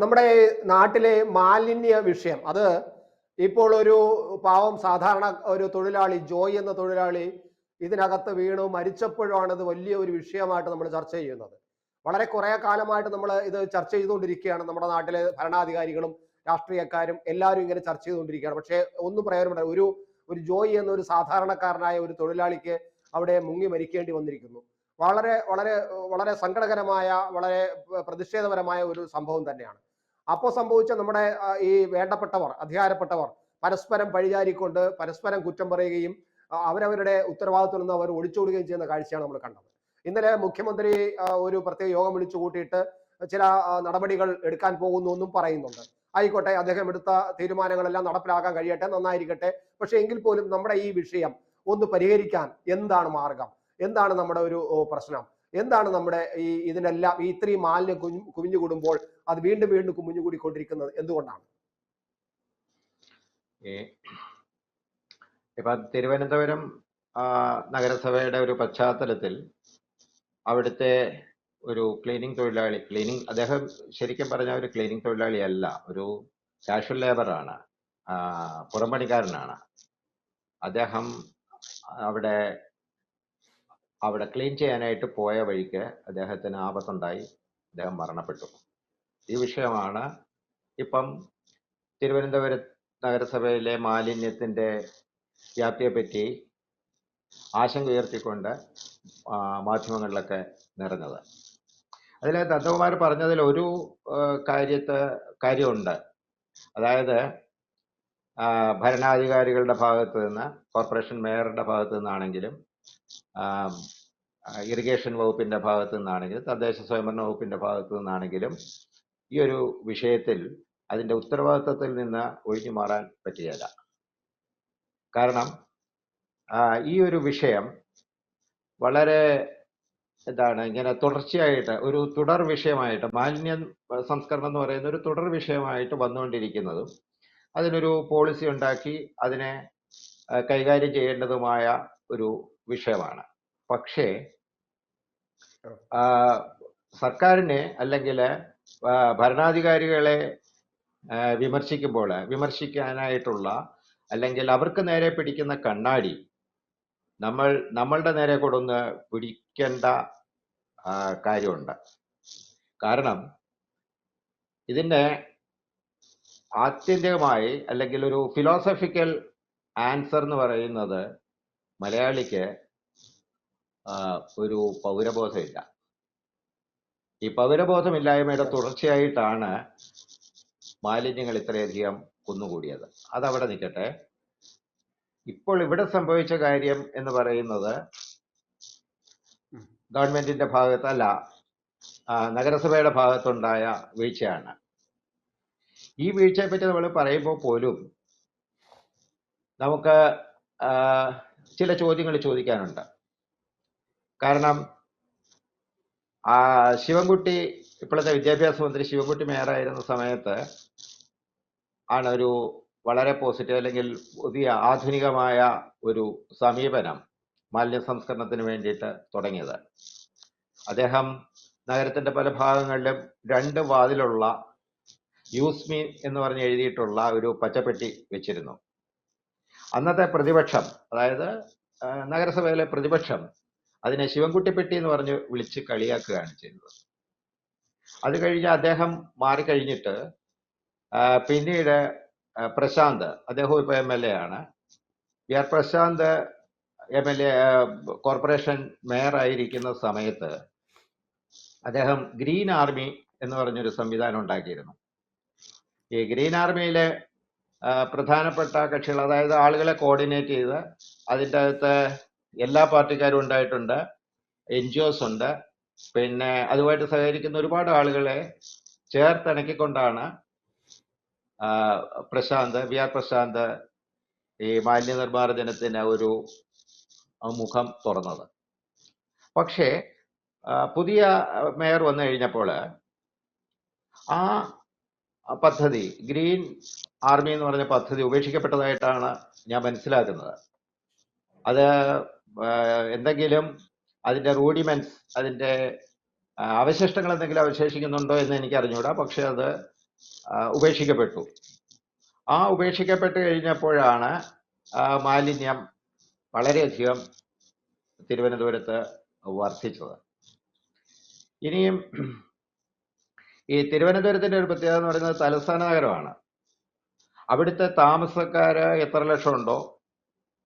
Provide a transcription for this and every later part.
നമ്മുടെ നാട്ടിലെ മാലിന്യ വിഷയം അത് ഇപ്പോൾ ഒരു പാവം സാധാരണ ഒരു തൊഴിലാളി ജോയ് എന്ന തൊഴിലാളി ഇതിനകത്ത് വീണു മരിച്ചപ്പോഴാണ് ഇത് വലിയ ഒരു വിഷയമായിട്ട് നമ്മൾ ചർച്ച ചെയ്യുന്നത്. വളരെ കുറെ കാലമായിട്ട് നമ്മൾ ഇത് ചർച്ച ചെയ്തുകൊണ്ടിരിക്കുകയാണ്. നമ്മുടെ നാട്ടിലെ ഭരണാധികാരികളും രാഷ്ട്രീയക്കാരും എല്ലാവരും ഇങ്ങനെ ചർച്ച ചെയ്തുകൊണ്ടിരിക്കുകയാണ്. പക്ഷേ ഒന്നും പ്രയോജനമില്ല. ഒരു ഒരു ജോയ് എന്ന ഒരു സാധാരണക്കാരനായ ഒരു തൊഴിലാളിക്ക് അവിടെ മുങ്ങി മരിക്കേണ്ടി വന്നിരിക്കുന്നു. വളരെ വളരെ വളരെ സങ്കടകരമായ, വളരെ പ്രതിഷേധപരമായ ഒരു സംഭവം തന്നെയാണ്. അപ്പോൾ സംഭവിച്ച നമ്മുടെ ഈ വേണ്ടപ്പെട്ടവർ, അധികാരപ്പെട്ടവർ പരസ്പരം പഴിചാരിക്കൊണ്ട് പരസ്പരം കുറ്റം പറയുകയും അവരവരുടെ ഉത്തരവാദിത്വത്തിൽ നിന്ന് അവർ ഒളിച്ചോടുകയും ചെയ്യുന്ന കാഴ്ചയാണ് നമ്മൾ കണ്ടത്. ഇന്നലെ മുഖ്യമന്ത്രി ഒരു പ്രത്യേക യോഗം വിളിച്ചു കൂട്ടിയിട്ട് ചില നടപടികൾ എടുക്കാൻ പോകുന്നു എന്നും പറയുന്നുണ്ട്. ആയിക്കോട്ടെ, അദ്ദേഹം എടുത്ത തീരുമാനങ്ങളെല്ലാം നടപ്പിലാക്കാൻ കഴിയട്ടെ, നന്നായിരിക്കട്ടെ. പക്ഷെ എങ്കിൽ പോലും നമ്മുടെ ഈ വിഷയം ഒന്ന് പരിഹരിക്കാൻ എന്താണ് മാർഗം, എന്താണ് നമ്മുടെ ഒരു പ്രശ്നം, എന്താണ് നമ്മുടെ ഇതിനെല്ലാം ഈ ഇത്രയും മാലിന്യം കുമിഞ്ഞുകൂടുമ്പോൾ അത് വീണ്ടും വീണ്ടും കുമിഞ്ഞുകൂടിക്കൊണ്ടിരിക്കുന്നത് എന്തുകൊണ്ടാണ്? ഇപ്പൊ തിരുവനന്തപുരം നഗരസഭയുടെ ഒരു പശ്ചാത്തലത്തിൽ അവിടുത്തെ ഒരു ക്ലീനിങ് തൊഴിലാളി, അദ്ദേഹം ശരിക്കും പറഞ്ഞ ഒരു ക്ലീനിങ് തൊഴിലാളി അല്ല, ഒരു കാഷ്വൽ ലേബറാണ്, പുറംപണിക്കാരനാണ്. അദ്ദേഹം അവിടെ ക്ലീൻ ചെയ്യാനായിട്ട് പോയ വഴിക്ക് അദ്ദേഹത്തിന് ആപത്തുണ്ടായി, അദ്ദേഹം മരണപ്പെട്ടു. ഈ വിഷയമാണ് ഇപ്പം തിരുവനന്തപുരം നഗരസഭയിലെ മാലിന്യത്തിന്റെ വ്യാപ്തിയെപ്പറ്റി ആശങ്ക ഉയർത്തിക്കൊണ്ട് മാധ്യമങ്ങളിലൊക്കെ നിറഞ്ഞത്. അതിൽ ദത്തകുമാർ പറഞ്ഞതിൽ ഒരു കാര്യമുണ്ട്. അതായത് ഭരണാധികാരികളുടെ ഭാഗത്ത് നിന്ന്, കോർപ്പറേഷൻ മേയറുടെ ഭാഗത്ത് നിന്നാണെങ്കിലും ഇറിഗേഷൻ വകുപ്പിന്റെ ഭാഗത്ത് നിന്നാണെങ്കിലും തദ്ദേശ സ്വയംഭരണ വകുപ്പിന്റെ ഭാഗത്ത് നിന്നാണെങ്കിലും ഈ ഒരു വിഷയത്തിൽ അതിന്റെ ഉത്തരവാദിത്വത്തിൽ നിന്ന് ഒഴിഞ്ഞു മാറാൻ പറ്റുകയില്ല. കാരണം ഈ ഒരു വിഷയം വളരെ ഇങ്ങനെ തുടർച്ചയായിട്ട് ഒരു തുടർ വിഷയമായിട്ട്, മാലിന്യ സംസ്കരണം എന്ന് പറയുന്ന ഒരു തുടർ വിഷയമായിട്ട് വന്നുകൊണ്ടിരിക്കുന്നതും അതിനൊരു പോളിസി ഉണ്ടാക്കി അതിനെ കൈകാര്യം ചെയ്യേണ്ടതുമായ ഒരു വിഷയമാണ്. പക്ഷേ സർക്കാരിനെ അല്ലെങ്കിൽ ഭരണാധികാരികളെ വിമർശിക്കാനായിട്ടുള്ള അല്ലെങ്കിൽ അവർക്ക് നേരെ പിടിക്കുന്ന കണ്ണാടി നമ്മളുടെ നേരെ കൊണ്ടൊന്ന് പിടിക്കേണ്ട കാര്യമുണ്ട്. കാരണം ഇതിന്റെ ആത്യന്തികമായി അല്ലെങ്കിൽ ഒരു ഫിലോസഫിക്കൽ ആൻസർ എന്ന് പറയുന്നത് മലയാളിക്ക് ഒരു പൗരബോധമില്ല. ഈ പൗരബോധമില്ലായ്മയുടെ തുടർച്ചയായിട്ടാണ് മാലിന്യങ്ങൾ ഇത്രയധികം കുന്നുകൂടിയത്. അതവിടെ നിൽക്കട്ടെ. ഇപ്പോൾ ഇവിടെ സംഭവിച്ച കാര്യം എന്ന് പറയുന്നത് ഗവൺമെന്റിന്റെ ഭാഗത്തല്ല, നഗരസഭയുടെ ഭാഗത്തുണ്ടായ വീഴ്ചയാണ്. ഈ വീഴ്ചയെ പറ്റി നമ്മൾ പറയുമ്പോൾ പോലും നമുക്ക് ചില ചോദ്യങ്ങൾ ചോദിക്കാനുണ്ട്. കാരണം ശിവൻകുട്ടി, ഇപ്പോഴത്തെ വിദ്യാഭ്യാസ മന്ത്രി ശിവൻകുട്ടി മേയറായിരുന്ന സമയത്ത് ആണ് ഒരു വളരെ പോസിറ്റീവ് അല്ലെങ്കിൽ പുതിയ ആധുനികമായ ഒരു സമീപനം മാലിന്യ സംസ്കരണത്തിന് വേണ്ടിയിട്ട് തുടങ്ങിയത്. അദ്ദേഹം നഗരത്തിന്റെ പല ഭാഗങ്ങളിലും 2 വാതിലുള്ള യൂസ് മീ എന്ന് പറഞ്ഞ് എഴുതിയിട്ടുള്ള ഒരു പച്ചപ്പെട്ടി വെച്ചിരുന്നു. അന്നത്തെ പ്രതിപക്ഷം, അതായത് നഗരസഭയിലെ പ്രതിപക്ഷം, അതിനെ ശിവൻകുട്ടിപ്പെട്ടി എന്ന് പറഞ്ഞ് വിളിച്ച് കളിയാക്കുകയാണ് ചെയ്തത്. അത് കഴിഞ്ഞ് അദ്ദേഹം മാറിക്കഴിഞ്ഞിട്ട് പിന്നീട് പ്രശാന്ത്, അദ്ദേഹം ഇപ്പോൾ MLA ആണ്, V R Prashanth MLA corporation mayor ആയിരിക്കുന്ന സമയത്ത് അദ്ദേഹം ഗ്രീൻ ആർമി എന്ന് പറഞ്ഞൊരു സംവിധാനം ഉണ്ടാക്കിയിരുന്നു. ഈ ഗ്രീൻ ആർമിയിലെ പ്രധാനപ്പെട്ട കക്ഷികൾ, അതായത് ആളുകളെ കോർഡിനേറ്റ് ചെയ്ത് അതിൻ്റെ അകത്ത് എല്ലാ പാർട്ടിക്കാരും ഉണ്ടായിട്ടുണ്ട്, NGOs ഉണ്ട്, പിന്നെ അതുമായിട്ട് സഹകരിക്കുന്ന ഒരുപാട് ആളുകളെ ചേർത്തിണക്കിക്കൊണ്ടാണ് വി ആർ പ്രശാന്ത് ഈ മാലിന്യ നിർമ്മാർജ്ജനത്തിന് ഒരു മുഖം തുറന്നത്. പക്ഷേ പുതിയ മേയർ വന്നു കഴിഞ്ഞപ്പോൾ ആ പദ്ധതി, ഗ്രീൻ ആർമി എന്ന് പറഞ്ഞ പദ്ധതി ഉപേക്ഷിക്കപ്പെട്ടതായിട്ടാണ് ഞാൻ മനസ്സിലാക്കുന്നത്. അത് എന്തെങ്കിലും അതിൻ്റെ റൂഡിമെന്റ്സ്, അതിൻ്റെ അവശിഷ്ടങ്ങൾ എന്തെങ്കിലും അവശേഷിക്കുന്നുണ്ടോ എന്ന് എനിക്ക് അറിഞ്ഞുകൂടാ. പക്ഷെ അത് ഉപേക്ഷിക്കപ്പെട്ടു. ആ ഉപേക്ഷിക്കപ്പെട്ട് കഴിഞ്ഞപ്പോഴാണ് മാലിന്യം വളരെയധികം തിരുവനന്തപുരത്ത് വർദ്ധിച്ചത്. ഇനിയും ഈ തിരുവനന്തപുരത്തിന്റെ ഒരു പ്രത്യേകത എന്ന് പറയുന്നത് തലസ്ഥാന നഗരമാണ്. അവിടുത്തെ താമസക്കാര് എത്ര ലക്ഷം ഉണ്ടോ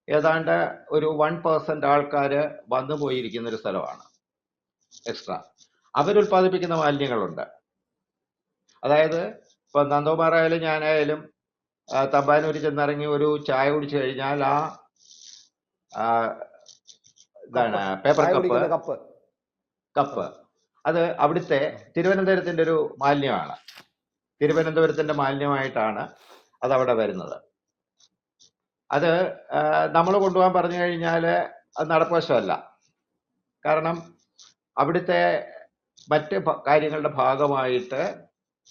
ഏതാണ്ട് ഒരു 1% ആൾക്കാര് വന്നു പോയിരിക്കുന്ന ഒരു സ്ഥലമാണ്. എക്സ്ട്രാ അവരുൽപ്പാദിപ്പിക്കുന്ന മാലിന്യങ്ങളുണ്ട്. അതായത് ഇപ്പൊ നന്ദകുമാറായാലും ഞാനായാലും തമ്പാനൂര് ചെന്നിറങ്ങി ഒരു ചായ കുടിച്ചു കഴിഞ്ഞാൽ ഇതാണ് പേപ്പർ കപ്പ് അത് അവിടുത്തെ തിരുവനന്തപുരത്തിന്റെ ഒരു മാലിന്യമാണ്. തിരുവനന്തപുരത്തിന്റെ മാലിന്യമായിട്ടാണ് അത് അവിടെ വരുന്നത്. അത് നമ്മൾ കൊണ്ടുപോകാൻ പറഞ്ഞു കഴിഞ്ഞാൽ അത് നടപ്പുവശമല്ല. കാരണം അവിടുത്തെ മറ്റ് കാര്യങ്ങളുടെ ഭാഗമായിട്ട്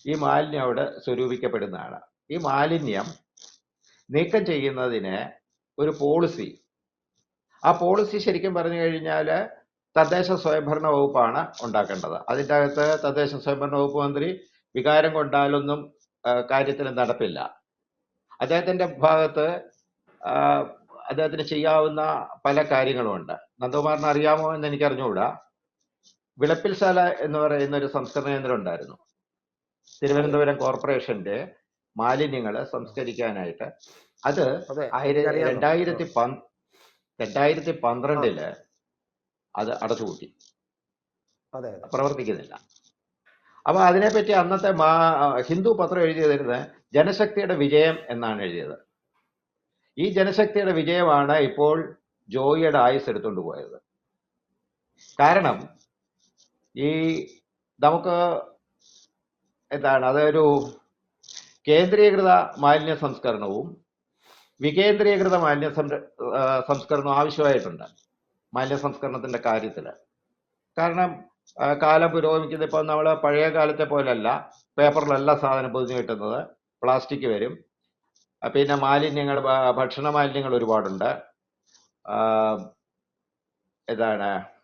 ഈ മാലിന്യം അവിടെ സ്വരൂപിക്കപ്പെടുന്നതാണ്. ഈ മാലിന്യം നീക്കം ചെയ്യുന്നതിന് ഒരു പോളിസി, ആ പോളിസി ശരിക്കും പറഞ്ഞു കഴിഞ്ഞാൽ തദ്ദേശ സ്വയംഭരണ വകുപ്പാണ് ഉണ്ടാക്കേണ്ടത്. അതിൻ്റെ അകത്ത് തദ്ദേശ സ്വയംഭരണ വകുപ്പ് മന്ത്രി വികാരം കൊണ്ടാലൊന്നും കാര്യത്തിൽ നടപ്പില്ല. അദ്ദേഹത്തിന്റെ ഭാഗത്ത് അദ്ദേഹത്തിന് ചെയ്യാവുന്ന പല കാര്യങ്ങളുമുണ്ട്. നന്ദകുമാറിന് അറിയാമോ എന്ന് എനിക്ക് അറിഞ്ഞുകൂടാ. വിളപ്പിൽശാല എന്ന് പറയുന്ന ഒരു സംസ്കരണ കേന്ദ്രം ഉണ്ടായിരുന്നു തിരുവനന്തപുരം കോർപ്പറേഷന്റെ മാലിന്യങ്ങൾ സംസ്കരിക്കാനായിട്ട്. അത് 2012 അത് അടച്ചുപൂട്ടി, പ്രവർത്തിക്കുന്നില്ല. അപ്പൊ അതിനെപ്പറ്റി അന്നത്തെ ഹിന്ദു പത്രം എഴുതിയത് ജനശക്തിയുടെ വിജയം എന്നാണ് എഴുതിയത്. ഈ ജനശക്തിയുടെ വിജയമാണ് ഇപ്പോൾ ജോയിയുടെ ആയുസ് എടുത്തുകൊണ്ട് പോയത്. കാരണം ഈ നമുക്ക് അതൊരു കേന്ദ്രീകൃത മാലിന്യ സംസ്കരണവും വികേന്ദ്രീകൃത മാലിന്യ സംസ്കരണവും ആവശ്യമായിട്ടുണ്ട് മാലിന്യ സംസ്കരണത്തിന്റെ കാര്യത്തിൽ. കാരണം കാലം പുരോഗമിക്കുന്നത്. ഇപ്പം നമ്മൾ പഴയ കാലത്തെ പോലല്ല, പേപ്പറിലല്ല സാധനം പൊതിഞ്ഞു കിട്ടുന്നത്, പ്ലാസ്റ്റിക് വരും. പിന്നെ മാലിന്യങ്ങൾ, ഭക്ഷണ മാലിന്യങ്ങൾ ഒരുപാടുണ്ട്.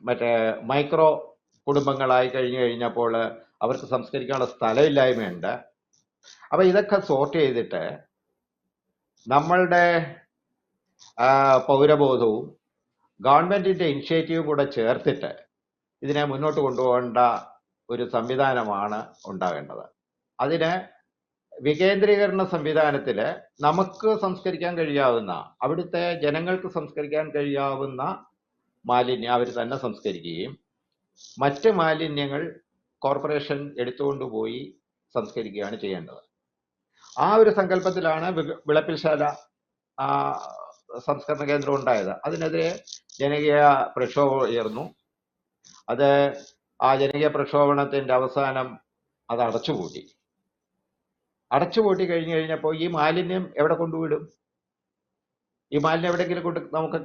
മറ്റേ മൈക്രോ കുടുംബങ്ങളായി കഴിഞ്ഞപ്പോൾ അവർക്ക് സംസ്കരിക്കാനുള്ള സ്ഥലമില്ലായ്മയുണ്ട്. അപ്പൊ ഇതൊക്കെ സോർട്ട് ചെയ്തിട്ട് നമ്മളുടെ പൗരബോധവും ഗവൺമെന്റിന്റെ ഇനിഷ്യേറ്റീവും കൂടെ ചേർത്തിട്ട് ഇതിനെ മുന്നോട്ട് കൊണ്ടുപോകേണ്ട ഒരു സംവിധാനമാണ് ഉണ്ടാകേണ്ടത്. അതിന് വികേന്ദ്രീകരണ സംവിധാനത്തിൽ നമുക്ക് സംസ്കരിക്കാൻ കഴിയാവുന്ന, അവിടുത്തെ ജനങ്ങൾക്ക് സംസ്കരിക്കാൻ കഴിയാവുന്ന മാലിന്യം അവർ തന്നെ സംസ്കരിക്കുകയും മറ്റ് മാലിന്യങ്ങൾ കോർപ്പറേഷൻ എടുത്തുകൊണ്ടുപോയി സംസ്കരിക്കുകയാണ് ചെയ്യേണ്ടത്. ആ ഒരു സങ്കല്പത്തിലാണ് വിളപ്പിൽശാല സംസ്കരണ കേന്ദ്രം ഉണ്ടായത്. അതിനെതിരെ ജനകീയ പ്രക്ഷോഭം ഉയർന്നു. ആ ജനകീയ പ്രക്ഷോഭണത്തിന്റെ അവസാനം അത് അടച്ചുപൂട്ടി കഴിഞ്ഞപ്പോൾ ഈ മാലിന്യം എവിടെ കൊണ്ടുവിടും? ഈ മാലിന്യം എവിടെയെങ്കിലും കൊണ്ട് നമുക്ക്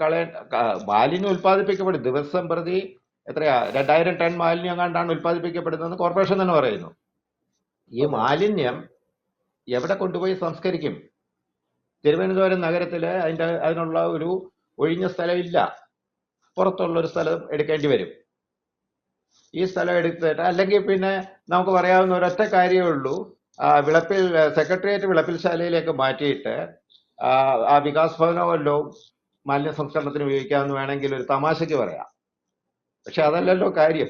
മാലിന്യം ഉൽപ്പാദിപ്പിക്കപ്പെടും. ദിവസം പ്രതി 2000 ടൺ മാലിന്യം കണ്ടാണ് ഉൽപ്പാദിപ്പിക്കപ്പെടുന്നതെന്ന് കോർപ്പറേഷൻ തന്നെ പറയുന്നു. ഈ മാലിന്യം എവിടെ കൊണ്ടുപോയി സംസ്കരിക്കും? തിരുവനന്തപുരം നഗരത്തിൽ അതിനുള്ള ഒരു ഒഴിഞ്ഞ സ്ഥലമില്ല. പുറത്തുള്ള ഒരു സ്ഥലം എടുക്കേണ്ടി വരും. ഈ സ്ഥലം എടുത്തിട്ട്, അല്ലെങ്കിൽ പിന്നെ നമുക്ക് പറയാവുന്ന ഒരൊറ്റ കാര്യമേ ഉള്ളൂ, സെക്രട്ടേറിയറ്റ് വിളപ്പിൽശാലയിലേക്ക് മാറ്റിയിട്ട് ആ വികാസ് ഭവനോ വല്ലോ മാലിന്യ സംസ്കരണത്തിന് ഉപയോഗിക്കാമെന്ന് വേണമെങ്കിൽ ഒരു തമാശയ്ക്ക് പറയാം. പക്ഷെ അതല്ലല്ലോ കാര്യം.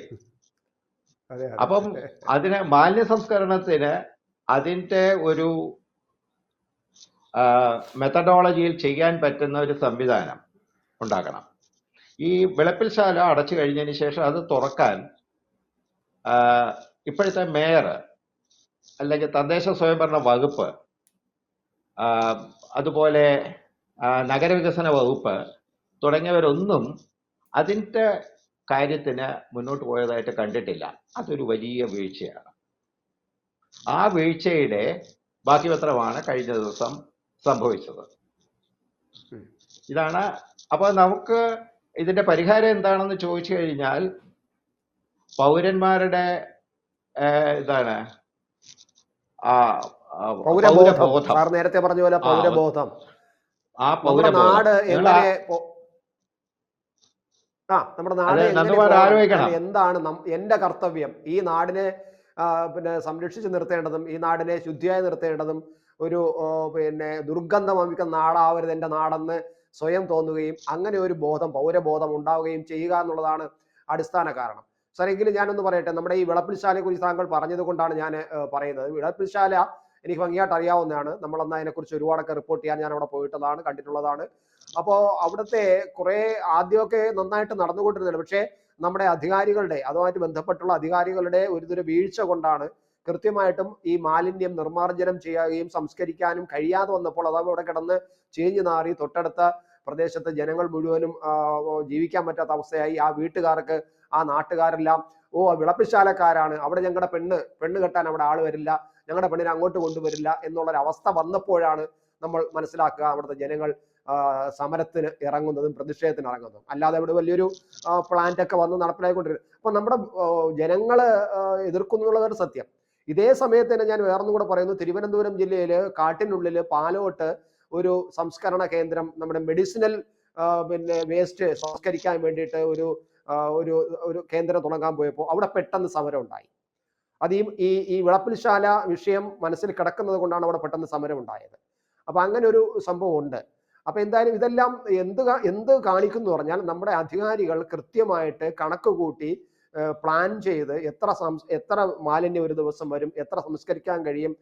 അപ്പം അതിന് മാലിന്യ സംസ്കരണത്തിന് അതിൻ്റെ ഒരു മെത്തഡോളജിയിൽ ചെയ്യാൻ പറ്റുന്ന ഒരു സംവിധാനം ഉണ്ടാക്കണം. ഈ വിളപ്പിൽശാല അടച്ചു കഴിഞ്ഞതിന് ശേഷം അത് തുറക്കാൻ ഇപ്പോഴത്തെ മേയർ അല്ലെങ്കിൽ തദ്ദേശ സ്വയംഭരണ വകുപ്പ്, അതുപോലെ നഗരവികസന വകുപ്പ് തുടങ്ങിയവരൊന്നും അതിൻ്റെ കാര്യത്തിന് മുന്നോട്ട് പോയതായിട്ട് കണ്ടിട്ടില്ല. അതൊരു വലിയ വീഴ്ചയാണ്. ആ വീഴ്ചയുടെ ബാക്കി പത്രമാണ് കഴിഞ്ഞ ദിവസം സംഭവിച്ചത്. ഇതാണ്. അപ്പൊ നമുക്ക് ഇതിന്റെ പരിഹാരം എന്താണെന്ന് ചോദിച്ചു കഴിഞ്ഞാൽ, പൗരന്മാരുടെ പൗരബോധം, നേരത്തെ പറഞ്ഞ പോലെ പൗരബോധം. ആ പൗരബോധം നമ്മുടെ നാട് എന്താണ് എന്റെ കർത്തവ്യം, ഈ നാടിനെ പിന്നെ സംരക്ഷിച്ച് നിർത്തേണ്ടതും ഈ നാടിനെ ശുദ്ധിയായി നിർത്തേണ്ടതും ഒരു പിന്നെ ദുർഗന്ധം വമിക്കുന്ന നാടാവരുത് എൻ്റെ നാടെന്ന് സ്വയം തോന്നുകയും അങ്ങനെ ഒരു ബോധം, പൗരബോധം ഉണ്ടാവുകയും ചെയ്യുക എന്നുള്ളതാണ് അടിസ്ഥാന കാരണം. സാർ, എങ്കിലും ഞാനൊന്ന് പറയട്ടെ, നമ്മുടെ ഈ വിളപ്പിൽശാലയെ കുറിച്ച് താങ്കൾ പറഞ്ഞത് കൊണ്ടാണ് ഞാൻ പറയുന്നത്. വിളപ്പിൽശാല എനിക്ക് ഭംഗിയായിട്ട് അറിയാവുന്നതാണ്. നമ്മളന്ന് അതിനെക്കുറിച്ച് ഒരുപാടൊക്കെ റിപ്പോർട്ട് ചെയ്യാൻ ഞാൻ അവിടെ പോയിട്ടതാണ്, കണ്ടിട്ടുള്ളതാണ്. അപ്പോൾ അവിടുത്തെ കുറെ ആദ്യമൊക്കെ നന്നായിട്ട് നടന്നുകൊണ്ടിരുന്നില്ല. പക്ഷേ നമ്മുടെ അധികാരികളുടെ, അതുമായിട്ട് ബന്ധപ്പെട്ടുള്ള അധികാരികളുടെ ഒരു വീഴ്ച കൊണ്ടാണ് കൃത്യമായിട്ടും ഈ മാലിന്യം നിർമ്മാർജ്ജനം ചെയ്യുകയും സംസ്കരിക്കാനും കഴിയാതെ വന്നപ്പോൾ അത് അവിടെ കിടന്ന് ചീഞ്ഞു നാറി തൊട്ടടുത്ത പ്രദേശത്തെ ജനങ്ങൾ മുഴുവനും ജീവിക്കാൻ പറ്റാത്ത അവസ്ഥയായി. ആ വീട്ടുകാർക്ക്, ആ നാട്ടുകാരെല്ലാം വിളപ്പിശാലക്കാരാണ്, അവിടെ ഞങ്ങളുടെ പെണ്ണ് കെട്ടാൻ അവിടെ ആള് വരില്ല, ഞങ്ങളുടെ പെണ്ണിനെ അങ്ങോട്ട് കൊണ്ടുവരില്ല എന്നുള്ളൊരവസ്ഥ വന്നപ്പോഴാണ് നമ്മൾ മനസ്സിലാക്കുക അവിടുത്തെ ജനങ്ങൾ സമരത്തിന് ഇറങ്ങുന്നതും പ്രതിഷേധത്തിന് ഇറങ്ങുന്നതും. അല്ലാതെ അവിടെ വലിയൊരു പ്ലാന്റ് ഒക്കെ വന്ന് നടപ്പിലായിക്കൊണ്ടിരിക്കുന്നത്. അപ്പൊ നമ്മുടെ ജനങ്ങള് എതിർക്കുന്നു എന്നുള്ളതൊരു സത്യം. ഇതേ സമയത്ത് തന്നെ ഞാൻ വേറൊന്നും കൂടെ പറയുന്നു. തിരുവനന്തപുരം ജില്ലയില് കാട്ടിനുള്ളില് പാലോട്ട് ഒരു സംസ്കരണ കേന്ദ്രം, നമ്മുടെ മെഡിസിനൽ പിന്നെ വേസ്റ്റ് സംസ്കരിക്കാൻ വേണ്ടിയിട്ട് ഒരു ഒരു ഒരു കേന്ദ്രം തുടങ്ങാൻ പോയപ്പോൾ അവിടെ പെട്ടെന്ന് സമരം ഉണ്ടായി. അത് ഈ വിളപ്പിൽശാല വിഷയം മനസ്സിൽ കിടക്കുന്നത് കൊണ്ടാണ് അവിടെ പെട്ടെന്ന് സമരം ഉണ്ടായത്. അപ്പൊ അങ്ങനെ ഒരു സംഭവം ഉണ്ട്. അപ്പൊ എന്തായാലും ഇതെല്ലാം എന്ത് കാണിക്കുന്നു പറഞ്ഞാൽ നമ്മുടെ അധികാരികൾ കൃത്യമായിട്ട് കണക്ക് കൂട്ടി പ്ലാൻ ചെയ്ത് എത്ര മാലിന്യം ഒരു ദിവസം വരും, എത്ര സംസ്കരിക്കാൻ കഴിയും,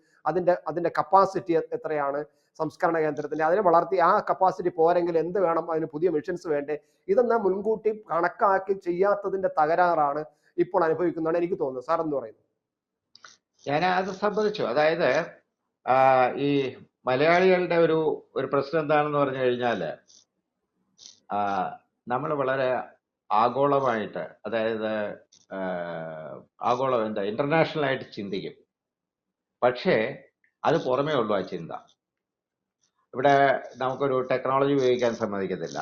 അതിന്റെ കപ്പാസിറ്റി എത്രയാണ് സംസ്കരണ കേന്ദ്രത്തിന്റെ, അതിനെ വളർത്തി ആ കപ്പാസിറ്റി പോരെങ്കിൽ എന്ത് വേണം, അതിന് പുതിയ മെഷീൻസ് വേണ്ടേ, ഇതെല്ലാം മുൻകൂട്ടി കണക്കാക്കി ചെയ്യാത്തതിന്റെ തകരാറാണ് ഇപ്പോൾ അനുഭവിക്കുന്നതാണ് എനിക്ക് തോന്നുന്നത്. സാർ എന്ന് പറയുന്നത്? ഞാൻ അത് സംബന്ധിച്ചു, അതായത് ഈ മലയാളികളുടെ ഒരു പ്രശ്നം എന്താണെന്ന് പറഞ്ഞു കഴിഞ്ഞാല് നമ്മൾ വളരെ ആഗോളമായിട്ട്, അതായത് ആഗോളം ഇന്റർനാഷണൽ ആയിട്ട് ചിന്തിക്കും. പക്ഷേ അത് പുറമേ ഉള്ളൂ ആ ചിന്ത. ഇവിടെ നമുക്കൊരു ടെക്നോളജി ഉപയോഗിക്കാൻ സമ്മതിക്കത്തില്ല.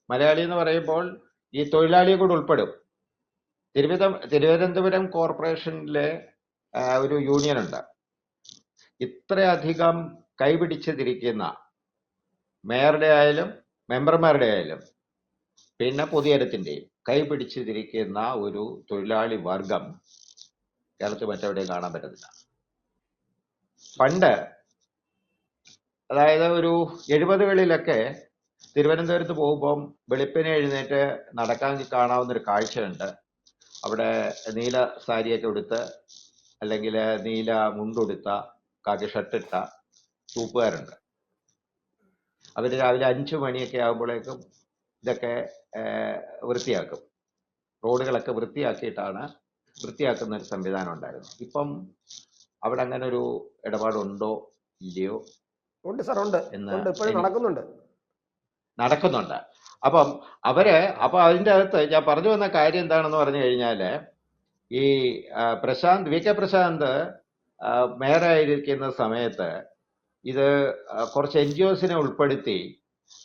മലയാളി എന്ന് പറയുമ്പോൾ ഈ തൊഴിലാളിയെ കൂടെ ഉൾപ്പെടും. തിരുവനന്തപുരം കോർപ്പറേഷനിലെ ഒരു യൂണിയൻ ഉണ്ട്. ഇത്രയധികം കൈപിടിച്ചിരിക്കുന്ന മേയറുടെ ആയാലും മെമ്പർമാരുടെ ആയാലും പിന്നെ പൊതുജനത്തിൻ്റെയും കൈപിടിച്ചിരിക്കുന്ന ഒരു തൊഴിലാളി വർഗം കേരളത്തിൽ മറ്റെവിടെയും കാണാൻ പറ്റത്തില്ല. പണ്ട്, അതായത് ഒരു 70കളിലൊക്കെ തിരുവനന്തപുരത്ത് പോകുമ്പം വെളുപ്പിനെ എഴുന്നേറ്റ് നടക്കാൻ കാണാവുന്ന ഒരു കാഴ്ചയുണ്ട്. അവിടെ നീല സാരിയൊക്കെ ഉടുത്ത്, അല്ലെങ്കിൽ നീല മുണ്ടുടുത്ത, കാക്കി ഷർട്ടിട്ട തൂപ്പുകാരുണ്ട്. അവർ രാവിലെ 5 മണിയൊക്കെ ആകുമ്പോഴേക്കും ഇതൊക്കെ വൃത്തിയാക്കും. റോഡുകളൊക്കെ വൃത്തിയാക്കുന്ന ഒരു സംവിധാനം ഉണ്ടായിരുന്നു. ഇപ്പം അവിടെ അങ്ങനെ ഒരു ഇടപാടുണ്ടോ ഇല്ലയോ? ഉണ്ട് സാർ, ഉണ്ട്. നടക്കുന്നുണ്ട്. അപ്പം അതിൻ്റെ അകത്ത് ഞാൻ പറഞ്ഞു വന്ന കാര്യം എന്താണെന്ന് പറഞ്ഞു കഴിഞ്ഞാല്, ഈ വി കെ പ്രശാന്ത് മേയറായിരിക്കുന്ന സമയത്ത് ഇത് കുറച്ച് NGOസിനെ ഉൾപ്പെടുത്തി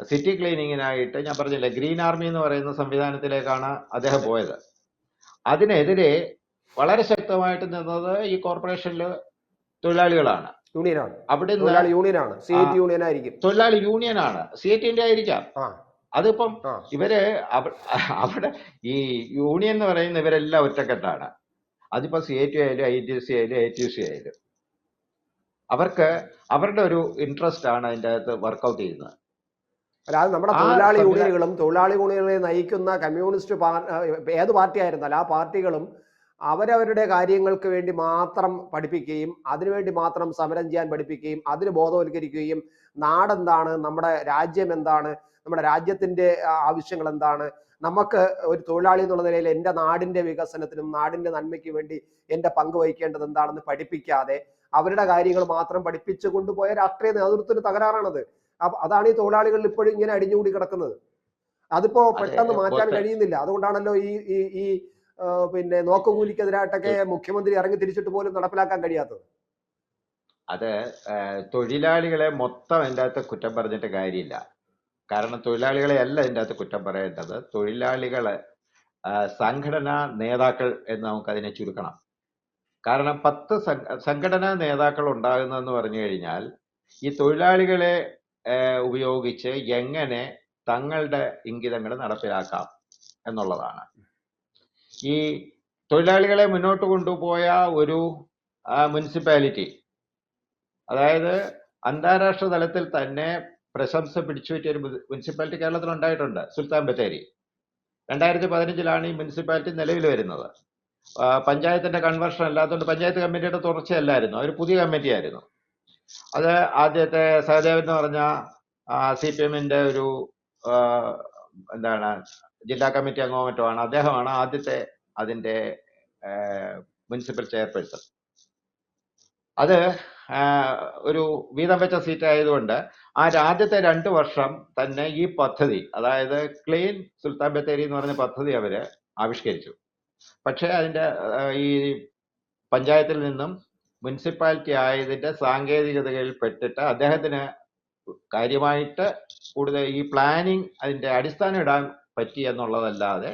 സിറ്റി ക്ലീനിങ്ങിനായിട്ട്, ഞാൻ പറഞ്ഞില്ലേ, ഗ്രീൻ ആർമി എന്ന് പറയുന്ന സംവിധാനത്തിലേക്കാണ് അദ്ദേഹം പോയത്. അതിനെതിരെ വളരെ ശക്തമായിട്ട് നിന്നത് ഈ കോർപ്പറേഷനിലെ തൊഴിലാളികളാണ്. തൊഴിലാളി യൂണിയനാണ്, CIT ആയിരിക്കാം. അതിപ്പം ഇവര് അവിടെ ഈ യൂണിയൻ എന്ന് പറയുന്ന ഇവരെല്ലാം ഒറ്റക്കെട്ടാണ്. അതിപ്പോ CIT ആയാലും ITC ആയാലും ATC ആയാലും അവർക്ക് അവരുടെ ഒരു ഇൻട്രസ്റ്റ് ആണ് അതിൻ്റെ അകത്ത് വർക്കൗട്ട് ചെയ്യുന്നത്. അല്ലാതെ നമ്മുടെ തൊഴിലാളി യൂണിയനുകളെ നയിക്കുന്ന കമ്മ്യൂണിസ്റ്റ് ഏത് പാർട്ടി ആയിരുന്നാലും ആ പാർട്ടികളും അവരവരുടെ കാര്യങ്ങൾക്ക് വേണ്ടി മാത്രം പഠിപ്പിക്കുകയും അതിനുവേണ്ടി മാത്രം സമരം ചെയ്യാൻ പഠിപ്പിക്കുകയും അതിന് ബോധവൽക്കരിക്കുകയും നാടെന്താണ്, നമ്മുടെ രാജ്യം എന്താണ്, നമ്മുടെ രാജ്യത്തിന്റെ ആവശ്യങ്ങൾ എന്താണ്, നമുക്ക് ഒരു തൊഴിലാളി എന്നുള്ള നിലയിൽ എൻ്റെ നാടിന്റെ വികസനത്തിനും നാടിന്റെ നന്മയ്ക്ക് വേണ്ടി എൻ്റെ പങ്ക് വഹിക്കേണ്ടത് എന്താണെന്ന് പഠിപ്പിക്കാതെ അവരുടെ കാര്യങ്ങൾ മാത്രം പഠിപ്പിച്ചു കൊണ്ടുപോയ രാഷ്ട്രീയ നേതൃത്വത്തിന് തകരാറാണത്. അതാണ് ഈ തൊഴിലാളികളിൽ ഇപ്പോഴും ഇങ്ങനെ അടിഞ്ഞുകൂടി കിടക്കുന്നത്. അതിപ്പോ പെട്ടെന്ന് മാറ്റാൻ കഴിയുന്നില്ല. അതുകൊണ്ടാണല്ലോ ഈ പിന്നെ നോക്കുകൂലിക്കെതിരായിട്ടൊക്കെ മുഖ്യമന്ത്രി ഇറങ്ങി തിരിച്ചിട്ട് പോലും നടപ്പിലാക്കാൻ കഴിയാത്തത്. അത് തൊഴിലാളികളെ മൊത്തം അതിൻ്റെ അകത്ത് കുറ്റം പറഞ്ഞിട്ട് കാര്യമില്ല. കാരണം തൊഴിലാളികളെ അല്ല ഇതിൻ്റെ അകത്ത് കുറ്റം പറയേണ്ടത്, തൊഴിലാളികളെ സംഘടനാ നേതാക്കൾ എന്ന് നമുക്കതിനെ ചുരുക്കണം. കാരണം 10 സംഘടനാ നേതാക്കൾ ഉണ്ടാകുന്നതെന്ന് പറഞ്ഞു കഴിഞ്ഞാൽ ഈ തൊഴിലാളികളെ ഉപയോഗിച്ച് എങ്ങനെ തങ്ങളുടെ ഇംഗിതങ്ങൾ നടപ്പിലാക്കാം എന്നുള്ളതാണ്. ഈ തൊഴിലാളികളെ മുന്നോട്ട് കൊണ്ടുപോയ ഒരു മുനിസിപ്പാലിറ്റി, അതായത് അന്താരാഷ്ട്ര തലത്തിൽ തന്നെ പ്രശംസ പിടിച്ചുപറ്റിയ ഒരു മുനിസിപ്പാലിറ്റി കേരളത്തിൽ ഉണ്ടായിട്ടുണ്ട്, സുൽത്താൻ ബത്തേരി. 2015 ഈ മുനിസിപ്പാലിറ്റി നിലവിൽ വരുന്നത്. പഞ്ചായത്തിന്റെ കൺവേർഷൻ അല്ലാത്തതുകൊണ്ട് പഞ്ചായത്ത് കമ്മിറ്റിയുടെ തുടർച്ചയല്ലായിരുന്നു, ഒരു പുതിയ കമ്മിറ്റി ആയിരുന്നു അത്. ആദ്യത്തെ സഹദേവൻ എന്ന് പറഞ്ഞ CPM-ന്റെ ഒരു എന്താണ് ജില്ലാ കമ്മിറ്റി അംഗമോ മറ്റോ ആണ്, അദ്ദേഹമാണ് ആദ്യത്തെ അതിന്റെ മുനിസിപ്പൽ ചെയർപേഴ്സൺ. അത് ഒരു വീതം വെച്ച സീറ്റ് ആയതുകൊണ്ട് ആദ്യത്തെ 2 വർഷം തന്നെ ഈ പദ്ധതി, അതായത് ക്ലീൻ സുൽത്താൻ ബത്തേരി എന്ന് പറഞ്ഞ പദ്ധതി അവര് ആവിഷ്കരിച്ചു. പക്ഷേ അതിന്റെ ഈ പഞ്ചായത്തിൽ നിന്നും മുനിസിപ്പാലിറ്റി ആയതിന്റെ സാങ്കേതികതകളിൽ പെട്ടിട്ട് അദ്ദേഹത്തിന് കാര്യമായിട്ട് കൂടുതൽ ഈ പ്ലാനിങ് അതിന്റെ അടിസ്ഥാനം ഇടാൻ പറ്റി എന്നുള്ളതല്ലാതെ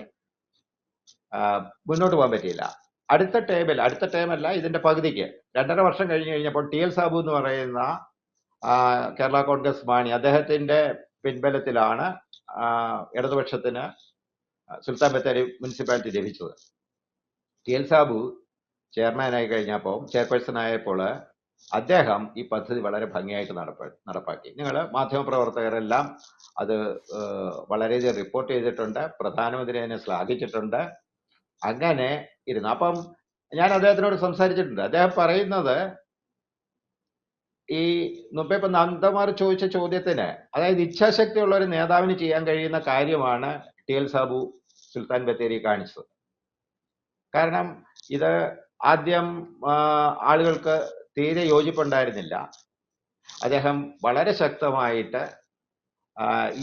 മുന്നോട്ട് പോകാൻ പറ്റിയില്ല. അടുത്ത ടേമല്ല, ഇതിന്റെ പകുതിക്ക് 2.5 വർഷം കഴിഞ്ഞപ്പോൾ TL സാബു എന്ന് പറയുന്ന കേരള കോൺഗ്രസ് മാണി, അദ്ദേഹത്തിന്റെ പിൻബലത്തിലാണ് ഇടതുപക്ഷത്തിന് സുൽത്താൻ ബത്തേരി മുനിസിപ്പാലിറ്റി ലഭിച്ചത്. TL സാബു ചെയർപേഴ്സൺ ആയപ്പോൾ അദ്ദേഹം ഈ പദ്ധതി വളരെ ഭംഗിയായിട്ട് നടപ്പാക്കി. നിങ്ങൾ മാധ്യമപ്രവർത്തകരെല്ലാം അത് വളരെയധികം റിപ്പോർട്ട് ചെയ്തിട്ടുണ്ട്, പ്രധാനമന്ത്രി അതിനെ ശ്ലാഘിച്ചിട്ടുണ്ട്. അങ്ങനെ ഇരുന്നു. അപ്പം ഞാൻ അദ്ദേഹത്തിനോട് സംസാരിച്ചിട്ടുണ്ട്. അദ്ദേഹം പറയുന്നത് ഈ മുമ്പേ ഇപ്പൊ നന്ദകുമാർ ചോദിച്ച ചോദ്യത്തിന്, അതായത് ഇച്ഛാശക്തിയുള്ള ഒരു നേതാവിന് ചെയ്യാൻ കഴിയുന്ന കാര്യമാണ് TL സാബു സുൽത്താൻ ബത്തേരി കാണിച്ചത്. കാരണം ഇത് ആദ്യം ആളുകൾക്ക് തീരെ യോജിപ്പുണ്ടായിരുന്നില്ല. അദ്ദേഹം വളരെ ശക്തമായിട്ട്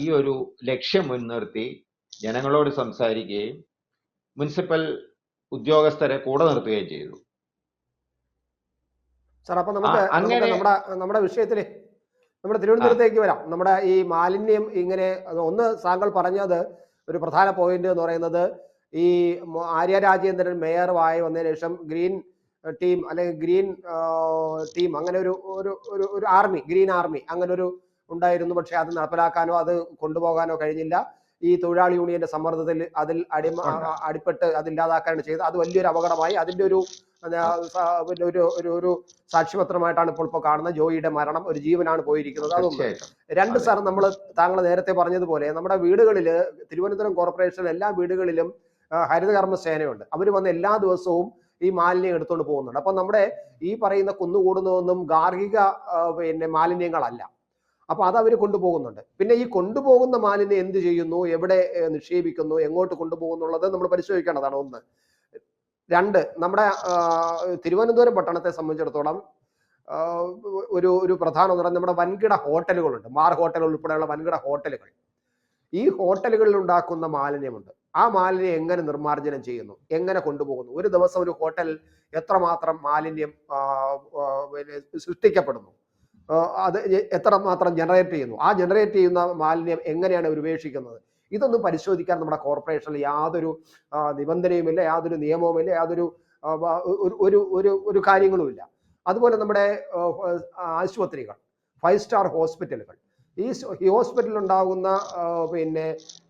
ഈ ഒരു ലക്ഷ്യം മുൻനിർത്തി ജനങ്ങളോട് സംസാരിക്കുകയും മുനിസിപ്പൽ ഉദ്യോഗസ്ഥരെ കൂടെ നിർത്തുകയും ചെയ്തു. സാർ, അപ്പൊ നമുക്ക് നമ്മുടെ വിഷയത്തില് നമ്മുടെ തിരുവനന്തപുരത്തേക്ക് വരാം. നമ്മുടെ ഈ മാലിന്യം ഇങ്ങനെ ഒന്ന് താങ്കൾ പറഞ്ഞത് ഒരു പ്രധാന പോയിന്റ് എന്ന് പറയുന്നത്, ഈ ആര്യ രാജേന്ദ്രൻ മേയറുമായി വന്നതിന് ശേഷം ഗ്രീൻ ടീം അല്ലെങ്കിൽ ഗ്രീൻ ടീം അങ്ങനെ ഒരു ആർമി, ഗ്രീൻ ആർമി അങ്ങനെ ഒരു ഉണ്ടായിരുന്നു. പക്ഷെ അത് നടപ്പിലാക്കാനോ അത് കൊണ്ടുപോകാനോ കഴിഞ്ഞില്ല. ഈ തൊഴിലാളി യൂണിയന്റെ സമ്മർദ്ദത്തിൽ അതിൽ അടിപ്പെട്ട് അതില്ലാതാക്കാനാണ് ചെയ്തത്. അത് വലിയൊരു അപകടമായി. അതിന്റെ ഒരു സാക്ഷ്യപത്രമായിട്ടാണ് ഇപ്പോൾ കാണുന്നത്. ജോയിയുടെ മരണം, ഒരു ജീവനാണ് പോയിരിക്കുന്നത്. അതൊന്ന്. 2 സാർ, താങ്കൾ നേരത്തെ പറഞ്ഞതുപോലെ നമ്മുടെ വീടുകളിൽ, തിരുവനന്തപുരം കോർപ്പറേഷൻ എല്ലാ വീടുകളിലും ഹരിതകർമ്മ സേനയുണ്ട്. അവർ വന്ന് എല്ലാ ദിവസവും ഈ മാലിന്യം എടുത്തുകൊണ്ട് പോകുന്നുണ്ട്. അപ്പൊ നമ്മുടെ ഈ പറയുന്ന കുന്നുകൂടുന്നതൊന്നും ഗാർഹിക മാലിന്യങ്ങളല്ല. അപ്പൊ അത് അവർ കൊണ്ടുപോകുന്നുണ്ട്. പിന്നെ ഈ കൊണ്ടുപോകുന്ന മാലിന്യം എന്ത് ചെയ്യുന്നു, എവിടെ നിക്ഷേപിക്കുന്നു, എങ്ങോട്ട് കൊണ്ടുപോകുന്നുള്ളത് നമ്മൾ പരിശോധിക്കേണ്ടതാണ്. 1. 2, നമ്മുടെ തിരുവനന്തപുരം പട്ടണത്തെ സംബന്ധിച്ചിടത്തോളം ഒരു പ്രധാനം എന്ന് പറയുന്നത് നമ്മുടെ വൻകിട ഹോട്ടലുകളുണ്ട്. മാർ ഹോട്ടലുകൾ ഉൾപ്പെടെയുള്ള വൻകിട ഹോട്ടലുകൾ. ഈ ഹോട്ടലുകളിൽ ഉണ്ടാക്കുന്ന മാലിന്യമുണ്ട്. ആ മാലിന്യം എങ്ങനെ നിർമ്മാർജ്ജനം ചെയ്യുന്നു, എങ്ങനെ കൊണ്ടുപോകുന്നു? ഒരു ദിവസം ഒരു ഹോട്ടൽ എത്രമാത്രം മാലിന്യം സൃഷ്ടിക്കപ്പെടുന്നു, അത് എത്രമാത്രം ജനറേറ്റ് ചെയ്യുന്നു, ആ ജനറേറ്റ് ചെയ്യുന്ന മാലിന്യം എങ്ങനെയാണ് അവർ ഉപേക്ഷിക്കുന്നത്? ഇതൊന്നും പരിശോധിക്കാൻ നമ്മുടെ കോർപ്പറേഷനിൽ യാതൊരു നിബന്ധനയുമില്ല, യാതൊരു നിയമവുമില്ല, യാതൊരു ഒരു കാര്യങ്ങളുമില്ല. അതുപോലെ നമ്മുടെ ആശുപത്രികൾ, 5 സ്റ്റാർ ഹോസ്പിറ്റലുകൾ, ഈ ഹോസ്പിറ്റലിൽ ഉണ്ടാകുന്ന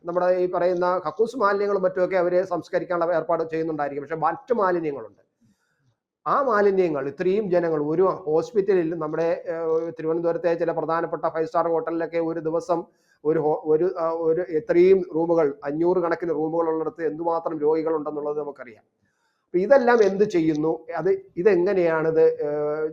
നമ്മുടെ ഈ പറയുന്ന കക്കൂസ് മാലിന്യങ്ങളും മറ്റുമൊക്കെ അവർ സംസ്കരിക്കാനുള്ള ഏർപ്പാട് ചെയ്യുന്നുണ്ടായിരിക്കും. പക്ഷെ മറ്റു മാലിന്യങ്ങളുണ്ട്. ആ മാലിന്യങ്ങൾ ഇത്രയും ജനങ്ങൾ ഒരു ഹോസ്പിറ്റലിൽ, നമ്മുടെ തിരുവനന്തപുരത്തെ ചില പ്രധാനപ്പെട്ട 5 സ്റ്റാർ ഹോട്ടലിലൊക്കെ ഒരു ദിവസം ഒരു എത്രയും റൂമുകൾ, 500 കണക്കിന് റൂമുകൾ ഉള്ളിടത്ത് എന്തുമാത്രം രോഗികൾ ഉണ്ടെന്നുള്ളത് നമുക്കറിയാം. അപ്പൊ ഇതെല്ലാം എന്ത് ചെയ്യുന്നു, ഇതെങ്ങനെയാണ് ഇത്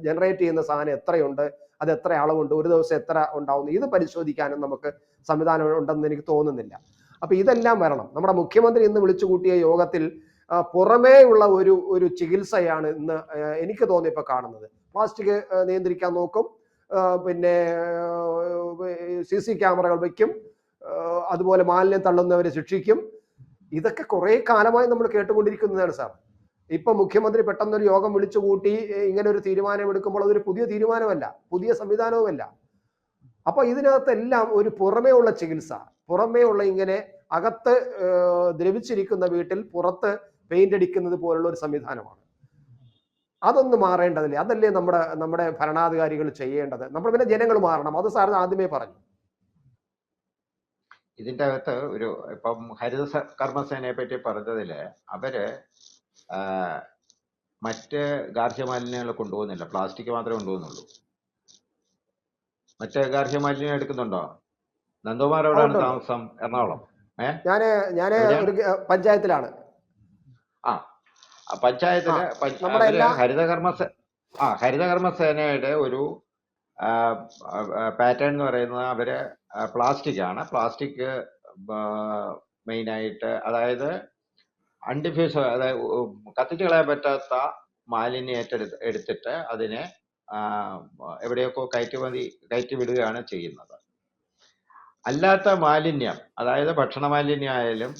ജനറേറ്റ് ചെയ്യുന്ന സാധനം എത്രയുണ്ട്, അത് എത്ര അളവുണ്ട്, ഒരു ദിവസം എത്ര ഉണ്ടാവുന്നു, ഇത് പരിശോധിക്കാനും നമുക്ക് സംവിധാനം ഉണ്ടെന്ന് എനിക്ക് തോന്നുന്നില്ല. അപ്പൊ ഇതെല്ലാം വരണം. നമ്മുടെ മുഖ്യമന്ത്രി ഇന്ന് വിളിച്ചു കൂട്ടിയ യോഗത്തിൽ പുറമേ ഉള്ള ഒരു ചികിത്സയാണ് ഇന്ന് എനിക്ക് തോന്നി ഇപ്പൊ കാണുന്നത്. പ്ലാസ്റ്റിക് നിയന്ത്രിക്കാൻ നോക്കും, CC ക്യാമറകൾ വയ്ക്കും, അതുപോലെ മാലിന്യം തള്ളുന്നവരെ ശിക്ഷിക്കും. ഇതൊക്കെ കുറെ കാലമായി നമ്മൾ കേട്ടുകൊണ്ടിരിക്കുന്നതാണ് സാർ. ഇപ്പൊ മുഖ്യമന്ത്രി പെട്ടെന്നൊരു യോഗം വിളിച്ചു കൂട്ടി ഇങ്ങനെ ഒരു തീരുമാനം എടുക്കുമ്പോൾ അതൊരു പുതിയ തീരുമാനമല്ല, പുതിയ സംവിധാനവുമല്ല. അപ്പൊ ഇതിനകത്തെല്ലാം ഒരു പുറമേ ഉള്ള ചികിത്സ, പുറമേ ഉള്ള ഇങ്ങനെ അകത്ത് ദ്രവിച്ചിരിക്കുന്ന വീട്ടിൽ പുറത്ത് പെയിന്റ് അടിക്കുന്നത് പോലുള്ള ഒരു സംവിധാനമാണ്. അതൊന്ന് മാറേണ്ടതില്ലേ? അതല്ലേ നമ്മുടെ ഭരണാധികാരികൾ ചെയ്യേണ്ടത്? നമ്മൾ പിന്നെ ജനങ്ങൾ മാറണം. അത് സാർ ആദ്യമേ പറഞ്ഞു. ഇതിന്റെ അകത്ത് ഇപ്പം ഹരിത കർമ്മസേനയെ പറ്റി പറഞ്ഞതില് അവര് ആ, മറ്റ് ഗാർഹിക മാലിന്യങ്ങൾ കൊണ്ടുപോകുന്നില്ല, പ്ലാസ്റ്റിക് മാത്രമേ കൊണ്ടുപോകുന്നുള്ളൂ. മറ്റ് ഗാർഹിക മാലിന്യം എടുക്കുന്നുണ്ടോ? നന്ദകുമാർ ആ, എവിടെയാണ് ഉണ്ട് ഉണ്ട്. താമസം? എറണാകുളം. ഞാന് എവിടെയാണ്? ഒരു പഞ്ചായത്തിലാണ്. ആ ആ, ആ, പഞ്ചായത്തില് നമ്മുടെ അവര് എല്ലാ ഹരിതകർമ്മസേനയുടെ ഒരു പാറ്റേൺ എന്ന് പറയുന്നത് അവര് പ്ലാസ്റ്റിക് ആണ്. പ്ലാസ്റ്റിക് മെയിനായിട്ട്, അതായത് അൺഡിഫ്യൂസ്, അതായത് കത്തിച്ച് കളയാൻ പറ്റാത്ത മാലിന്യം എടുത്തിട്ട് അതിനെ ആ, എവിടെയൊക്കെ കയറ്റി വിടുകയാണ് ചെയ്യുന്നത്. അല്ലാത്ത മാലിന്യം, അതായത് ഭക്ഷണ മാലിന്യം ആയാലും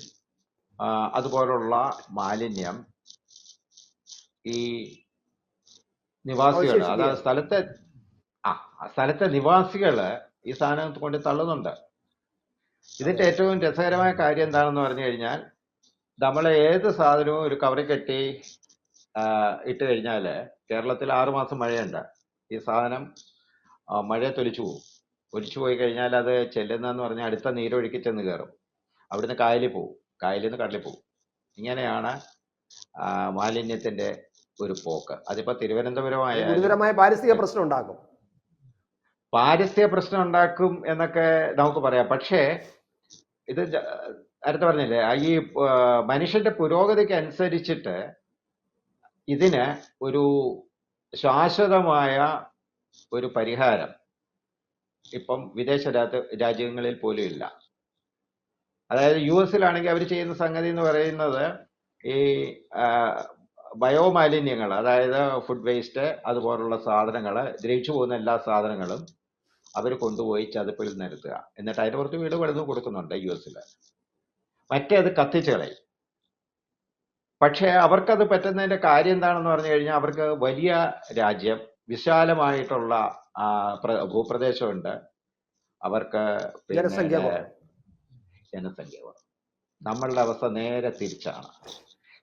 അതുപോലുള്ള മാലിന്യം ഈ നിവാസികൾ, അതായത് അവശേഷിക്കുകയാണ്. സ്ഥലത്തെ നിവാസികള് ഈ സാധനം കൊണ്ട് തള്ളുന്നുണ്ട്. ഇതിന്റെ അതെ. ഏറ്റവും രസകരമായ കാര്യം എന്താണെന്ന് പറഞ്ഞു കഴിഞ്ഞാൽ, നമ്മൾ ഏത് സാധനവും ഒരു കവറിൽ കെട്ടി ഇട്ട് കഴിഞ്ഞാല്, കേരളത്തിൽ 6 മാസം മഴയുണ്ട്, ഈ സാധനം മഴയത്തൊലിച്ചു പോകും. ഒലിച്ചു പോയി കഴിഞ്ഞാൽ അത് ചെല്ലുന്നതെന്ന് പറഞ്ഞാൽ അടുത്ത നീരൊഴുക്കി ചെന്ന് കയറും, അവിടുന്ന് കായലിൽ പോവും, കായലിൽ നിന്ന് കടലിൽ പോവും. ഇങ്ങനെയാണ് മാലിന്യത്തിന്റെ ഒരു പോക്ക്. അതിപ്പോ തിരുവനന്തപുരം അത് ആയാലും ഗുരുതരമായ പാരിസ്ഥിതിക പ്രശ്നം ഉണ്ടാക്കും. പാരിസ്ഥിതിക പ്രശ്നം ഉണ്ടാക്കും എന്നൊക്കെ നമുക്ക് പറയാം. പക്ഷേ ഇത് നേരത്തെ പറഞ്ഞില്ലേ, ഈ മനുഷ്യന്റെ പുരോഗതിക്ക് അനുസരിച്ചിട്ട് ഇതിന് ഒരു ശാശ്വതമായ ഒരു പരിഹാരം ഇപ്പം വിദേശ രാജ്യങ്ങളിൽ പോലും ഇല്ല. അതായത് US-ലാണെങ്കിൽ അവർ ചെയ്യുന്ന സംഗതി എന്ന് പറയുന്നത് ഈ ബയോമാലിന്യങ്ങൾ, അതായത് ഫുഡ് വേസ്റ്റ് അതുപോലുള്ള സാധനങ്ങൾ, ദ്രവിച്ചു പോകുന്ന എല്ലാ സാധനങ്ങളും അവർ കൊണ്ടുപോയി ചതുപ്പിൽ നിരത്തുക, എന്നിട്ട് അതിന് പുറത്ത് വീട് പണിത് കൊടുക്കുന്നുണ്ട് US-ൽ. മറ്റേ അത് കത്തിച്ച് കളയും. പക്ഷേ അവർക്കത് പറ്റുന്നതിന്റെ കാര്യം എന്താണെന്ന് പറഞ്ഞു കഴിഞ്ഞാൽ, അവർക്ക് വലിയ രാജ്യം, വിശാലമായിട്ടുള്ള ഭൂപ്രദേശമുണ്ട്, അവർക്ക് ജനസംഖ്യ പിന്നീട് കുറവ്. ജനസംഖ്യ കുറവ്. നമ്മളുടെ അവസ്ഥ നേരെ തിരിച്ചാണ്.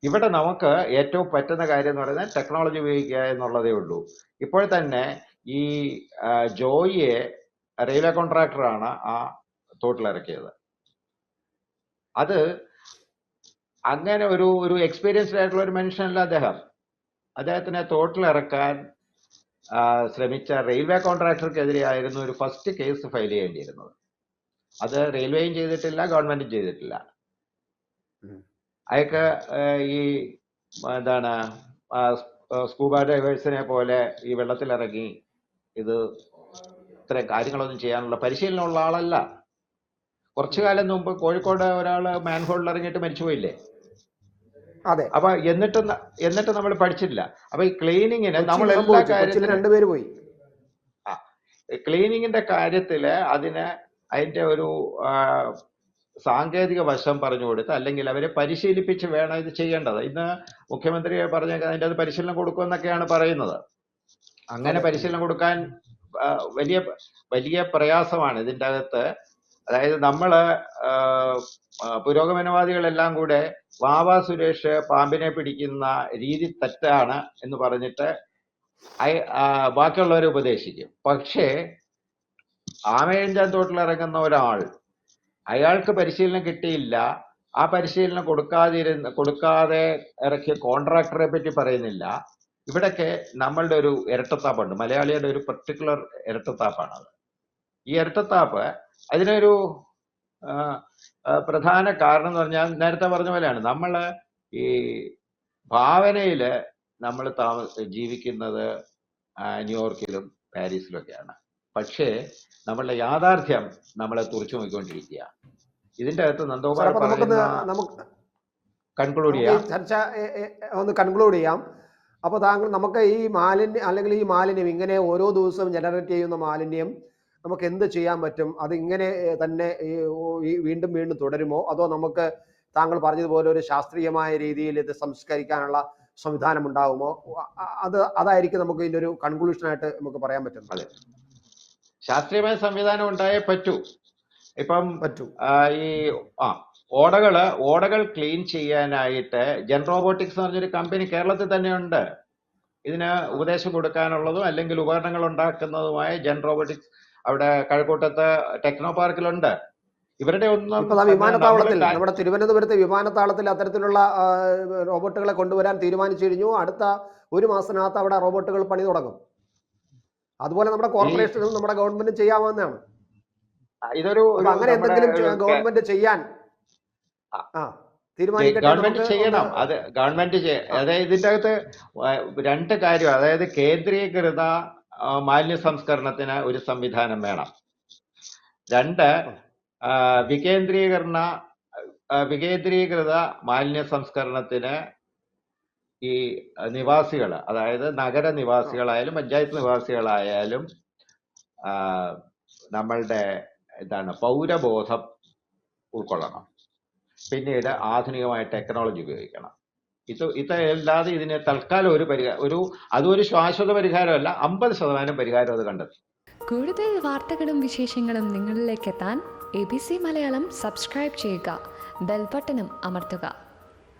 ഇവിടെ നമുക്ക് ഏറ്റവും പറ്റുന്ന കാര്യം എന്ന് പറയുന്നത് ടെക്നോളജി ഉപയോഗിക്കുക എന്നുള്ളതേ ഉള്ളൂ. ഇപ്പോൾ തന്നെ ഈ ജോയിയെ റെയിൽവേ കോൺട്രാക്ടറാണ് ആ തോട്ടിലിറക്കിയത്. അത് അങ്ങനെ ഒരു എക്സ്പീരിയൻസ്ഡ് ആയിട്ടുള്ള ഒരു മനുഷ്യനല്ല അദ്ദേഹം. അദ്ദേഹത്തിനെ തോട്ടിലിറക്കാൻ ശ്രമിച്ച റെയിൽവേ കോൺട്രാക്ടർക്കെതിരെയായിരുന്നു ഒരു ഫസ്റ്റ് കേസ് ഫയൽ ചെയ്യേണ്ടിയിരുന്നത്. അത് റെയിൽവേയും ചെയ്തിട്ടില്ല, ഗവൺമെന്റും ചെയ്തിട്ടില്ല. അയാൾക്ക് ഈ എന്താണ് സ്കൂബ ഡൈവേഴ്സിനെ പോലെ ഈ വെള്ളത്തിലിറങ്ങി ഇത് ഇത്രയും കാര്യങ്ങളൊന്നും ചെയ്യാനുള്ള പരിശീലനമുള്ള ആളല്ല. കുറച്ചു കാലം മുമ്പ് കോഴിക്കോട് ഒരാൾ മാൻഹോളിൽ ഇറങ്ങിയിട്ട് മരിച്ചുപോയില്ലേ? അതെ, അപ്പൊ എന്നിട്ട് നമ്മൾ പഠിച്ചില്ല. അപ്പൊ ഈ ക്ലീനിങ്ങിന് കൊച്ചിയിൽ നമ്മൾ എല്ലാ സംഭവിച്ചു. കൊച്ചിയിൽ കാര്യത്തിനും 2 പേര് പോയി. ക്ലീനിങ്ങിന്റെ കാര്യത്തില് അതിന്റെ ഒരു സാങ്കേതിക വശം പറഞ്ഞു കൊടുത്ത്, അല്ലെങ്കിൽ അവരെ പരിശീലിപ്പിച്ച് വേണം ഇത് ചെയ്യേണ്ടത്. ഇന്ന് മുഖ്യമന്ത്രി പറഞ്ഞേക്കാൻ അതിന്റെ അത് പരിശീലനം കൊടുക്കുമെന്നൊക്കെയാണ് പറയുന്നത്. അങ്ങനെ അതെ. പരിശീലനം കൊടുക്കാൻ വലിയ വലിയ പ്രയാസമാണ് ഇതിൻ്റെ അകത്ത്. അതായത് നമ്മള് പുരോഗമനവാദികളെല്ലാം കൂടെ വാവാ സുരേഷ് പാമ്പിനെ പിടിക്കുന്ന രീതി തെറ്റാണ് എന്ന് പറഞ്ഞിട്ട് ബാക്കിയുള്ളവരെ ഉപദേശിക്കും. പക്ഷേ ആമയഞ്ചാൻ തോട്ടിലിറങ്ങുന്ന ഒരാൾ, അയാൾക്ക് പരിശീലനം കിട്ടിയില്ല, ആ പരിശീലനം കൊടുക്കാതെ ഇറക്കിയ കോൺട്രാക്ടറെ പറ്റി പറയുന്നില്ല. ഇവിടൊക്കെ നമ്മളുടെ ഒരു ഇരട്ടത്താപ്പുണ്ട്, മലയാളിയുടെ ഒരു പർട്ടിക്കുലർ ഇരട്ടത്താപ്പാണത്. ഈ ഇരട്ടത്താപ്പ് അതിനൊരു പ്രധാന കാരണം എന്ന് പറഞ്ഞാൽ, നേരത്തെ പറഞ്ഞ പോലെയാണ്, നമ്മള് ഈ ഭാവനയില് നമ്മൾ ജീവിക്കുന്നത് ന്യൂയോർക്കിലും പാരീസിലും ഒക്കെയാണ്. പക്ഷേ നമ്മളുടെ യാഥാർത്ഥ്യം നമ്മളെ തുറച്ചു നോക്കിക്കൊണ്ടിരിക്കുക. ഇതിന്റെ അകത്ത് നന്ദകുമാർ അപ്പൊ പറയുന്ന കൺക്ലൂഡ് നമുക്ക് ഈ ചെയ്യാം. ചർച്ച ഒന്ന് കൺക്ലൂഡ് ചെയ്യാം. അപ്പോൾ നമുക്ക് ഈ മാലിന്യം, അല്ലെങ്കിൽ ഈ മാലിന്യം ഇങ്ങനെ ഓരോ ദിവസവും ജനറേറ്റ് ചെയ്യുന്ന മാലിന്യം നമുക്ക് എന്ത് ചെയ്യാൻ പറ്റും? അത് ഇങ്ങനെ തന്നെ ഈ വീണ്ടും വീണ്ടും തുടരുമോ? അതോ നമുക്ക് താങ്കൾ പറഞ്ഞതുപോലെ ഒരു ശാസ്ത്രീയമായ രീതിയിൽ ഇത് സംസ്കരിക്കാനുള്ള സംവിധാനം ഉണ്ടാകുമോ? അതായിരിക്കും നമുക്ക് ഇതിന്റെ ഒരു കൺക്ലൂഷനായിട്ട് നമുക്ക് പറയാൻ പറ്റുന്നത്. അതെ, ശാസ്ത്രീയമായ സംവിധാനം ഉണ്ടായേ പറ്റൂ. ഇപ്പം ഈ ഓടകൾ ക്ലീൻ ചെയ്യാനായിട്ട് ജെൻ റോബോട്ടിക്സ് എന്ന് പറഞ്ഞൊരു കമ്പനി കേരളത്തിൽ തന്നെ ഉണ്ട്. ഇതിന് ഉപദേശം കൊടുക്കാനുള്ളതും അല്ലെങ്കിൽ ഉപകരണങ്ങൾ ഉണ്ടാക്കുന്നതുമായ ജെൻ റോബോട്ടിക്സ് അവിടെ കഴക്കൂട്ടത്ത് ടെക്നോ പാർക്കിലുണ്ട്. ഇവരുടെ ഒന്നും ഇപ്പൊ വിമാനത്താവളത്തിൽ നമ്മുടെ തിരുവനന്തപുരത്തെ വിമാനത്താവളത്തിൽ അത്തരത്തിലുള്ള റോബോട്ടുകളെ കൊണ്ടുവരാൻ തീരുമാനിച്ചു കഴിഞ്ഞു. അടുത്ത 1 മാസത്തിനകത്ത് അവിടെ റോബോട്ടുകൾ പണി തുടങ്ങും. അതുപോലെ നമ്മുടെ കോർപ്പറേഷനും നമ്മുടെ ഗവൺമെന്റും ചെയ്യാവുന്നതാണ്. ഇതൊരു അങ്ങനെ എന്തെങ്കിലും ഗവൺമെന്റ് ചെയ്യാൻ ഗവൺമെന്റ് ചെയ്യണം. അത് ഗവൺമെന്റ് അതായത് ഇതിന്റെ അകത്ത് 2 കാര്യം. അതായത് കേന്ദ്രീകൃത മാലിന്യ സംസ്കരണത്തിന് ഒരു സംവിധാനം വേണം. 2 വികേന്ദ്രീകൃത മാലിന്യ സംസ്കരണത്തിന് ഈ നിവാസികൾ, അതായത് നഗര നിവാസികളായാലും പഞ്ചായത്ത് നിവാസികളായാലും നമ്മളുടെ പൗരബോധം ഉൾക്കൊള്ളണം. പിന്നീട് ആധുനികമായ ടെക്നോളജി ഉപയോഗിക്കണം. ഇതല്ലാതെ ഇതിന് തൽക്കാലം അതൊരു ശാശ്വത പരിഹാരമല്ല. 50% പരിഹാരം അത് കണ്ടെത്തി. കൂടുതൽ വാർത്തകളും വിശേഷങ്ങളും നിങ്ങളിലേക്ക് എത്താൻ ABC മലയാളം സബ്സ്ക്രൈബ് ചെയ്യുക, ബെൽ ബട്ടണും അമർത്തുക.